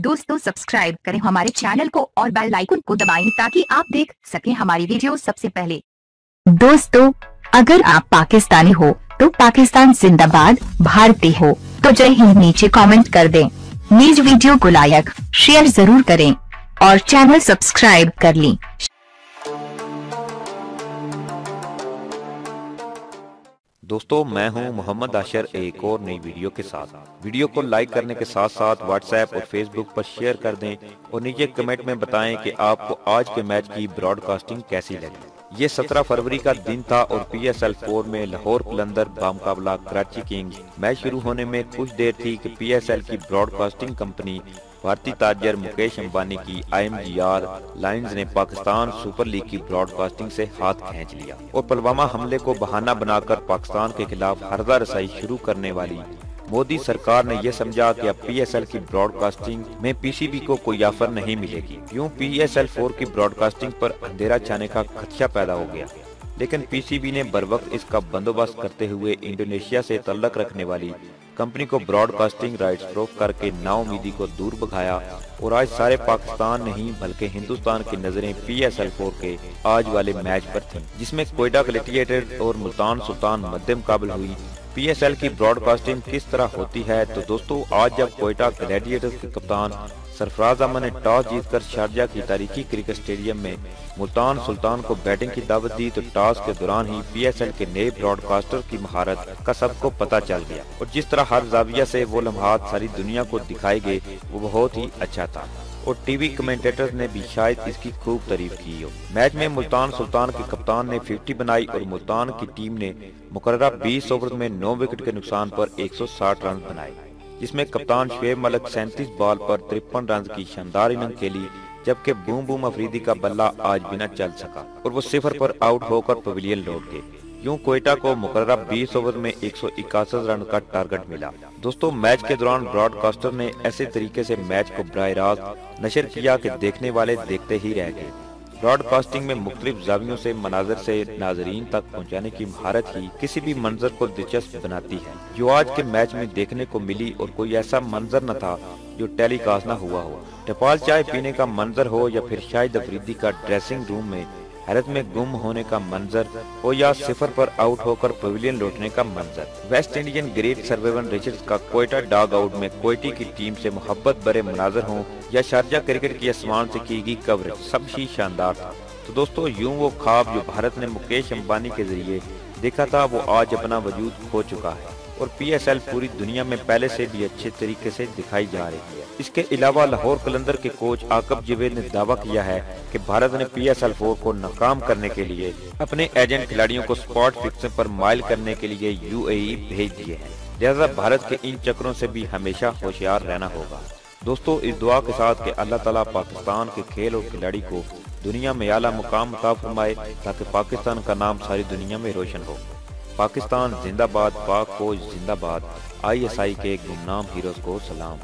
दोस्तों सब्सक्राइब करें हमारे चैनल को और बेल आइकन को दबाएं ताकि आप देख सकें हमारी वीडियो सबसे पहले। दोस्तों अगर आप पाकिस्तानी हो तो पाकिस्तान जिंदाबाद, भारतीय हो तो जय हिंद नीचे कमेंट कर दें। न्यूज वीडियो को लाइक शेयर जरूर करें और चैनल सब्सक्राइब कर लें। दोस्तों मैं हूं मोहम्मद आशर एक और नई वीडियो के साथ। वीडियो को लाइक करने के साथ साथ व्हाट्सएप और फेसबुक पर शेयर कर दें और नीचे कमेंट में बताएं कि आपको आज के मैच की ब्रॉडकास्टिंग कैसी लगी। ये 17 फरवरी का दिन था और PSL 4 में लाहौर कलंदर बामुकाबला कराची किंग्स। मैच शुरू होने में कुछ देर थी कि PSL की ब्रॉडकास्टिंग कंपनी भारतीय ताजर मुकेश अंबानी की IMGR लाइन्स ने पाकिस्तान सुपर लीग की ब्रॉडकास्टिंग से हाथ खींच लिया और पुलवामा हमले को बहाना बनाकर पाकिस्तान के खिलाफ हरदा रसाई शुरू करने वाली मोदी सरकार ने यह समझा कि अब PSL की ब्रॉडकास्टिंग में PCB को कोई ऑफर नहीं मिलेगी। यूं PSL 4 की ब्रॉडकास्टिंग पर अंधेरा छाने का खदशा पैदा हो गया, लेकिन PCB ने बरवक्त इसका बंदोबस्त करते हुए इंडोनेशिया से तल्लक रखने वाली कंपनी को ब्रॉडकास्टिंग राइट्स फरोख्त करके नाउमीदी को दूर भगाया और आज सारे पाकिस्तान नहीं बल्कि हिंदुस्तान की नजरें PSL 4 के आज वाले मैच पर थीं, जिसमें कोयटा ग्लैडिएटर्स और मुल्तान सुल्तान मध्य मुकाबला हुई। PSL की ब्रॉडकास्टिंग किस तरह होती है तो दोस्तों आज जब कोयटा ग्लैडिएटर्स के कप्तान सरफराज अहमद ने टॉस जीतकर शारजा की तारीखी क्रिकेट स्टेडियम में मुल्तान सुल्तान को बैटिंग की दावत दी तो टॉस के दौरान ही PSL के नए ब्रॉडकास्टर की महारत का सबको पता चल गया और जिस तरह हर जाविया से वो लम्हात सारी दुनिया को दिखाए गए वो बहुत ही अच्छा था और टीवी कमेंटेटर्स ने भी शायद इसकी खूब तारीफ की हो। मैच में मुल्तान सुल्तान के कप्तान ने 50 बनाई और मुल्तान की टीम ने मुकर्ररा 20 ओवर में 9 विकेट के नुकसान पर 160 रन बनाए, जिसमें कप्तान शुएब मलिक 37 बॉल पर 53 रन की शानदार इनिंग खेली, जबकि बूम बूम अफरीदी का बल्ला आज भी न चल सका और वो 0 पर आउट होकर पवेलियन लौट गए। यूं कोयटा को मुकर्ररा 20 ओवर में 161 रन का टारगेट मिला। दोस्तों मैच के दौरान ब्रॉडकास्टर ने ऐसे तरीके से मैच को बराह रास्त नशर किया कि देखने वाले देखते ही रह गए। ब्रॉडकास्टिंग में मुख्तलिफ जावियों से मनाजर से नाजरीन तक पहुंचाने की महारत ही किसी भी मंजर को दिलचस्प बनाती है, जो आज के मैच में देखने को मिली और कोई ऐसा मंजर न था जो टेलीकास्ट न हुआ हो। टपाल चाय पीने का मंजर हो या फिर शाहिद अफरीदी का ड्रेसिंग रूम में हैरत में गुम होने का मंजर हो या 0 पर आउट होकर पवेलियन लौटने का मंजर, वेस्ट इंडियन ग्रेट सर्वेवन रिचर्ड्स का कोयटा डॉग आउट में कोयटी की टीम से मोहब्बत भरे मनाजर हों या शारजा क्रिकेट की आसमान से की गई कवरेज, सब ही शानदार था। तो दोस्तों यूं वो ख्वाब जो भारत ने मुकेश अंबानी के जरिए देखा था वो आज अपना वजूद खो चुका है और PSL पूरी दुनिया में पहले से भी अच्छे तरीके से दिखाई जा रही है। इसके अलावा लाहौर कलंदर के कोच आकब जवेद ने दावा किया है कि भारत ने PSL 4 को नाकाम करने के लिए अपने एजेंट खिलाड़ियों को स्पॉट फिक्सिंग पर माइल करने के लिए UAE भेज दिए हैं, लिहाजा भारत के इन चक्रों से भी हमेशा होशियार रहना होगा। दोस्तों इस दुआ के साथ कि अल्लाह ताला पाकिस्तान के खेल और खिलाड़ी को दुनिया में आला मुकाम अता फरमाए ताकि पाकिस्तान का नाम सारी दुनिया में रोशन हो। पाकिस्तान जिंदाबाद, पाक फौज जिंदाबाद, ISI के गुमनाम हीरोज को सलाम।